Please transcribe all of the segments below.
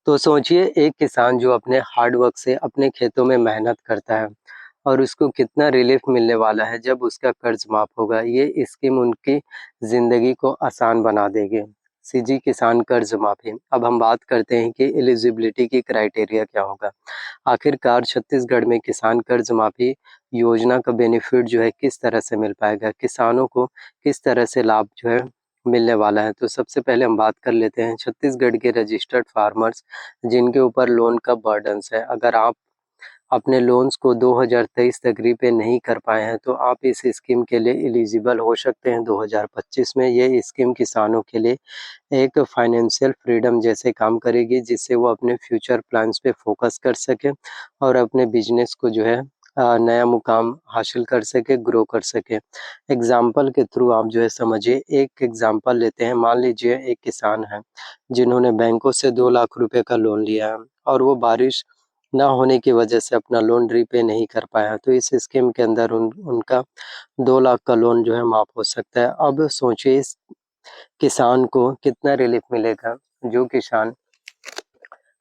तो सोचिए एक किसान जो अपने हार्ड वर्क से अपने खेतों में मेहनत करता है और उसको कितना रिलीफ मिलने वाला है जब उसका कर्ज माफ होगा। ये स्कीम उनकी ज़िंदगी को आसान बना देगी। सीजी किसान कर्ज माफ़ी। अब हम बात करते हैं कि एलिजिबिलिटी की क्राइटेरिया क्या होगा। आखिरकार छत्तीसगढ़ में किसान कर्ज माफ़ी योजना का बेनिफिट जो है किस तरह से मिल पाएगा, किसानों को किस तरह से लाभ जो है मिलने वाला है। तो सबसे पहले हम बात कर लेते हैं छत्तीसगढ़ के रजिस्टर्ड फार्मर्स जिनके ऊपर लोन का बर्डन्स है। अगर आप अपने लोन्स को 2023 तक रीपे नहीं कर पाए हैं तो आप इस स्कीम के लिए एलिजिबल हो सकते हैं 2025 में। ये स्कीम किसानों के लिए एक फाइनेंशियल फ्रीडम जैसे काम करेगी, जिससे वो अपने फ्यूचर प्लान्स पे फोकस कर सके और अपने बिजनेस को जो है नया मुकाम हासिल कर सके, ग्रो कर सके। एग्जाम्पल के थ्रू आप जो है समझिए। एक एग्जाम्पल लेते हैं। मान लीजिए एक किसान है जिन्होंने बैंकों से 2 लाख रुपए का लोन लिया है और वो बारिश ना होने की वजह से अपना लोन रीपे नहीं कर पाया। तो इस स्कीम के अंदर उनका 2 लाख का लोन जो है माफ़ हो सकता है। अब सोचिए इस किसान को कितना रिलीफ मिलेगा। जो किसान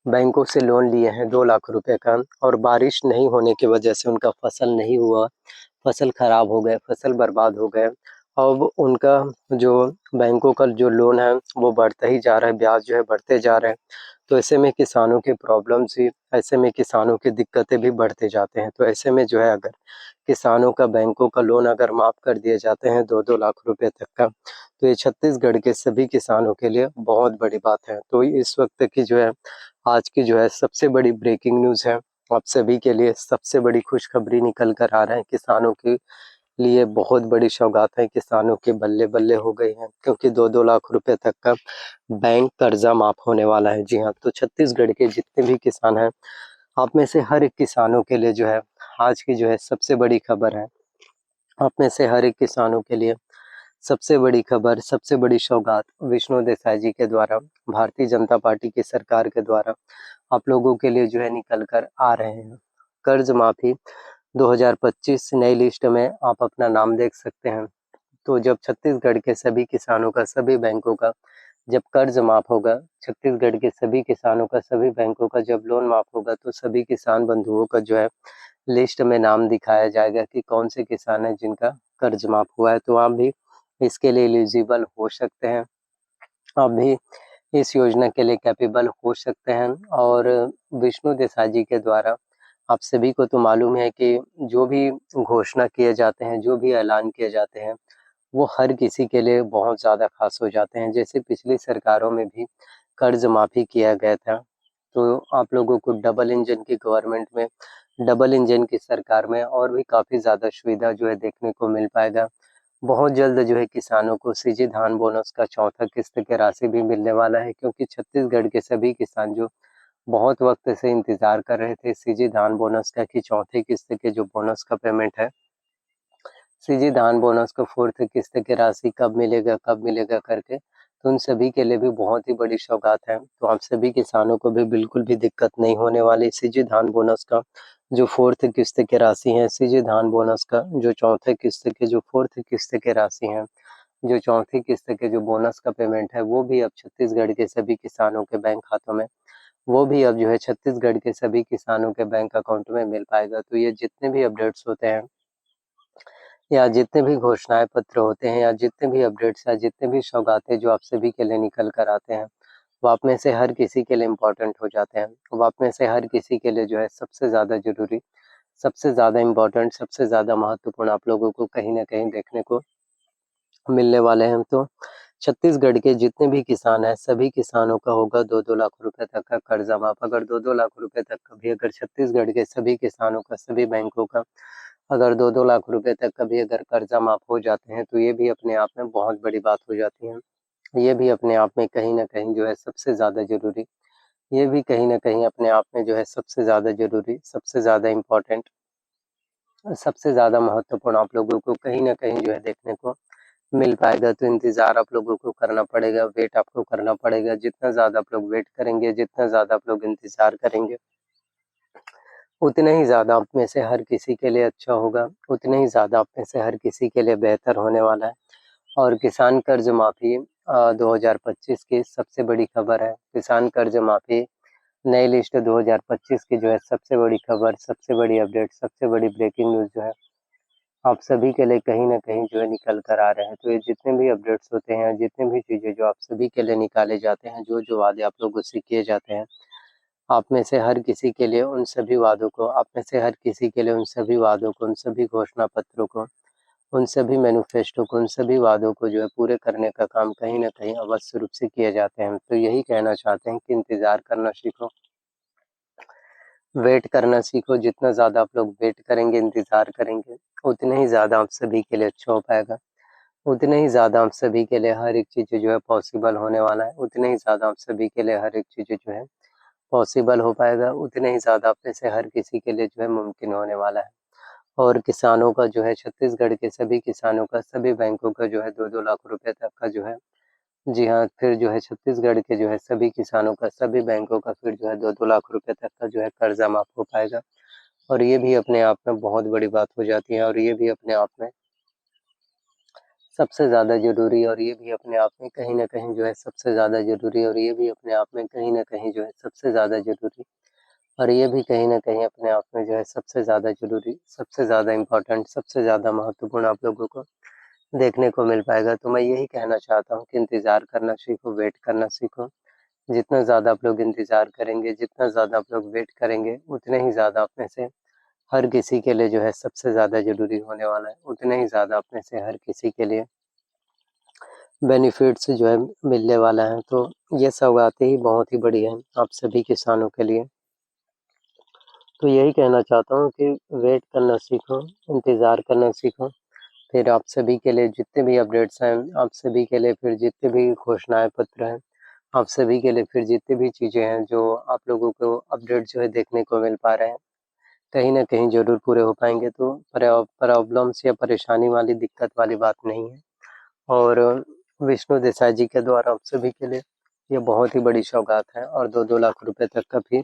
बैंकों से लोन लिए हैं 2 लाख रुपए का और बारिश नहीं होने की वजह से उनका फसल नहीं हुआ, फसल खराब हो गए, फसल बर्बाद हो गए। अब उनका जो बैंकों का जो लोन है वो बढ़ता ही जा रहा है, ब्याज जो है बढ़ते जा रहे हैं। तो ऐसे में किसानों की प्रॉब्लम्स ही, ऐसे में किसानों की दिक्कतें भी बढ़ते जाते हैं। तो ऐसे में जो है अगर किसानों का बैंकों का लोन अगर माफ़ कर दिए जाते हैं 2-2 लाख रुपए तक का, तो ये छत्तीसगढ़ के सभी किसानों के लिए बहुत बड़ी बात है। तो इस वक्त की जो है आज की जो है सबसे बड़ी ब्रेकिंग न्यूज़ है। आप सभी के लिए सबसे बड़ी खुशखबरी निकल कर आ रहा है। किसानों के लिए बहुत बड़ी सौगात है। किसानों के बल्ले-बल्ले हो गई हैं, क्योंकि 2-2 लाख रुपए तक का बैंक कर्जा माफ़ होने वाला है। जी हाँ, तो छत्तीसगढ़ के जितने भी किसान हैं, आप में से हर एक किसानों के लिए जो है आज की जो है सबसे बड़ी खबर है। आप में से हर एक किसानों के लिए सबसे बड़ी खबर, सबसे बड़ी सौगात विष्णु देसाई जी के द्वारा, भारतीय जनता पार्टी की सरकार के द्वारा आप लोगों के लिए जो है निकल कर आ रहे हैं। कर्ज माफ़ी 2025 नई लिस्ट में आप अपना नाम देख सकते हैं। तो जब छत्तीसगढ़ के सभी किसानों का, सभी बैंकों का जब कर्ज माफ़ होगा, छत्तीसगढ़ के सभी किसानों का, सभी बैंकों का जब लोन माफ़ होगा, तो सभी किसान बंधुओं का जो है लिस्ट में नाम दिखाया जाएगा कि कौन से किसान हैं जिनका कर्ज माफ़ हुआ है। तो आप भी इसके लिए एलिजिबल हो सकते हैं। आप भी इस योजना के लिए कैपेबल हो सकते हैं। और विष्णु देसाई जी के द्वारा आप सभी को तो मालूम है कि जो भी घोषणा किए जाते हैं, जो भी ऐलान किए जाते हैं, वो हर किसी के लिए बहुत ज़्यादा खास हो जाते हैं। जैसे पिछली सरकारों में भी कर्ज माफ़ी किया गया था, तो आप लोगों को डबल इंजन की गवर्नमेंट में, डबल इंजन की सरकार में और भी काफ़ी ज़्यादा सुविधा जो है देखने को मिल पाएगा। बहुत जल्द जो है किसानों को सीजी धान बोनस का चौथा किस्त की राशि भी मिलने वाला है, क्योंकि छत्तीसगढ़ के सभी किसान जो बहुत वक्त से इंतज़ार कर रहे थे सीजी धान बोनस का कि चौथे किस्त के जो बोनस का पेमेंट है, सीजी धान बोनस का फोर्थ किस्त की राशि कब मिलेगा करके, तो उन सभी के लिए भी बहुत ही बड़ी सौगात है। तो आप सभी किसानों को भी बिल्कुल भी दिक्कत नहीं होने वाली। सीजी धान बोनस का जो फोर्थ किस्त की राशि है, सीजी धान बोनस का जो चौथे किस्त के जो फोर्थ किस्त की राशि है, जो चौथी किस्त के जो बोनस का पेमेंट है, वो भी अब छत्तीसगढ़ के सभी किसानों के बैंक खातों में, वो भी अब जो है छत्तीसगढ़ के सभी किसानों के बैंक अकाउंट में मिल पाएगा। तो ये जितने भी अपडेट्स होते हैं या जितने भी घोषणाएँ पत्र होते हैं या जितने भी अपडेट्स या जितने भी सौगातें जो आप सभी के लिए निकल कर आते हैं, वो आप में से हर किसी के लिए इम्पोर्टेंट हो जाते हैं। वो आप में से हर किसी के लिए जो है सबसे ज़्यादा ज़रूरी, सबसे ज़्यादा इम्पोर्टेंट, सबसे ज़्यादा महत्वपूर्ण आप लोगों को कहीं न कहीं देखने को मिलने वाले हैं। तो छत्तीसगढ़ के जितने भी किसान हैं, सभी किसानों का होगा 2-2 लाख रुपए तक का कर्जा माफ़। अगर 2-2 लाख रुपए तक का भी अगर छत्तीसगढ़ के सभी किसानों का, सभी बैंकों का अगर 2-2 लाख रुपए तक का भी अगर कर्जा माफ़ हो जाते हैं, तो ये भी अपने आप में बहुत बड़ी बात हो जाती है। ये भी अपने आप में कहीं न कहीं जो है सबसे ज़्यादा ज़रूरी, ये भी कहीं न कहीं अपने आप में जो है सबसे ज़्यादा ज़रूरी, सबसे ज़्यादा इम्पोर्टेंट, सबसे ज़्यादा महत्वपूर्ण आप लोगों को कहीं न कहीं जो है देखने को मिल पाएगा। तो इंतज़ार आप लोगों को करना पड़ेगा, वेट आपको करना पड़ेगा। जितना ज़्यादा आप लोग वेट करेंगे, जितना ज़्यादा आप लोग इंतज़ार करेंगे, उतना ही ज़्यादा आप में से हर किसी के लिए अच्छा होगा, उतने ही ज़्यादा आप में से हर किसी के लिए बेहतर होने वाला है। और किसान कर्ज माफ़ी 2025 की सबसे बड़ी खबर है। किसान कर्ज माफ़ी नई लिस्ट 2025 की जो है सबसे बड़ी खबर, सबसे बड़ी अपडेट, सबसे बड़ी ब्रेकिंग न्यूज़ जो है आप सभी के लिए कहीं न कहीं जो है निकल कर आ रहे हैं। तो ये जितने भी अपडेट्स होते हैं, जितने भी चीज़ें जो आप सभी के लिए निकाले जाते हैं, जो-जो वादे आप लोगों से किए जाते हैं, आप में से हर किसी के लिए उन सभी वादों को, आप में से हर किसी के लिए उन सभी वादों को, उन सभी घोषणा पत्रों को, उन सभी मैनिफेस्टो को, उन सभी वादों को जो है पूरे करने का काम कहीं न कहीं अवश्य रूप से किए जाते हैं। तो यही कहना चाहते हैं कि इंतज़ार करना सीखो, वेट करना सीखो। जितना ज़्यादा आप लोग वेट करेंगे, इंतज़ार करेंगे, उतने ही ज़्यादा आप सभी के लिए अच्छा हो पाएगा। उतने ही ज़्यादा आप सभी के लिए हर एक चीज़ जो है पॉसिबल होने वाला है। उतने ही ज़्यादा आप सभी के लिए हर एक चीज़ जो है पॉसिबल हो पाएगा। उतने ही ज़्यादा आप में से हर किसी के लिए जो है मुमकिन होने वाला है। और किसानों का जो है छत्तीसगढ़ के सभी किसानों का, सभी बैंकों का जो है 2-2 लाख रुपए तक का जो है, जी हाँ, फिर जो है छत्तीसगढ़ के जो है सभी किसानों का, सभी बैंकों का फिर जो है 2-2 लाख रुपए तक का जो है कर्ज़ा माफ़ हो पाएगा। और ये भी अपने आप में बहुत बड़ी बात हो जाती है और ये भी अपने आप में सबसे ज़्यादा ज़रूरी, और ये भी अपने आप में कहीं न कहीं जो है सबसे ज़्यादा ज़रूरी, और ये भी अपने आप में कहीं न कहीं जो है सबसे ज़्यादा ज़रूरी, और ये भी कहीं न कहीं अपने आप में जो है सबसे ज़्यादा ज़रूरी, सबसे ज़्यादा इम्पोर्टेंट, सबसे ज़्यादा महत्वपूर्ण आप लोगों को देखने को मिल पाएगा। तो मैं यही कहना चाहता हूँ कि इंतज़ार करना सीखो, वेट करना सीखो। जितना ज़्यादा आप लोग इंतज़ार करेंगे, जितना ज़्यादा आप लोग वेट करेंगे, उतने ही ज़्यादा आप में से हर किसी के लिए जो है सबसे ज़्यादा ज़रूरी होने वाला है। उतने ही ज़्यादा आप में से हर किसी के लिए बेनिफिट्स जो है मिलने वाला है। तो ये सौगातें ही बहुत ही बड़ी हैं आप सभी किसानों के लिए। तो यही कहना चाहता हूँ कि वेट करना सीखो, इंतज़ार करना सीखो। फिर आप सभी के लिए जितने भी अपडेट्स हैं, आप सभी के लिए फिर जितने भी घोषणाएँ पत्र हैं, आप सभी के लिए फिर जितनी भी चीज़ें हैं जो आप लोगों को अपडेट जो है देखने को मिल पा रहे हैं, कहीं न कहीं ज़रूर पूरे हो पाएँगे। तो प्रॉब्लम्स या परेशानी वाली, दिक्कत वाली बात नहीं है। और विष्णु देसाई जी के द्वारा आप सभी के लिए ये बहुत ही बड़ी सौगात है, और 2-2 लाख रुपए तक का फिर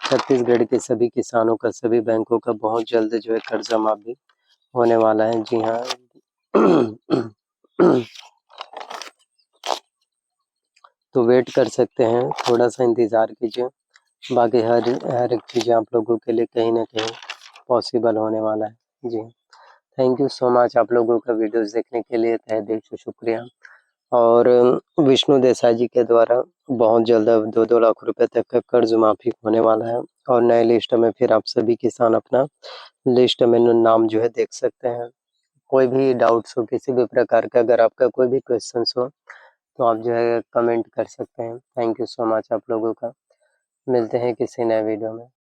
छत्तीसगढ़ के सभी किसानों का, सभी बैंकों का बहुत जल्द जो है कर्जा माफ़ भी होने वाला है। जी हाँ। तो वेट कर सकते हैं, थोड़ा-सा इंतज़ार कीजिए। बाकी हर हर एक चीज़ें आप लोगों के लिए कहीं न कहीं पॉसिबल होने वाला है। जी, थैंक यू सो मच आप लोगों का वीडियोज़ देखने के लिए तहे दिल से शुक्रिया। और विष्णु देसाई जी के द्वारा बहुत जल्द अब 2-2 लाख रुपए तक का कर्ज माफ़ी होने वाला है, और नए लिस्ट में फिर आप सभी किसान अपना लिस्ट में न नाम जो है देख सकते हैं। कोई भी डाउट्स हो, किसी भी प्रकार का, अगर आपका कोई भी क्वेश्चन्स हो, तो आप जो है कमेंट कर सकते हैं। थैंक यू सो मच आप लोगों का। मिलते हैं किसी नए वीडियो में।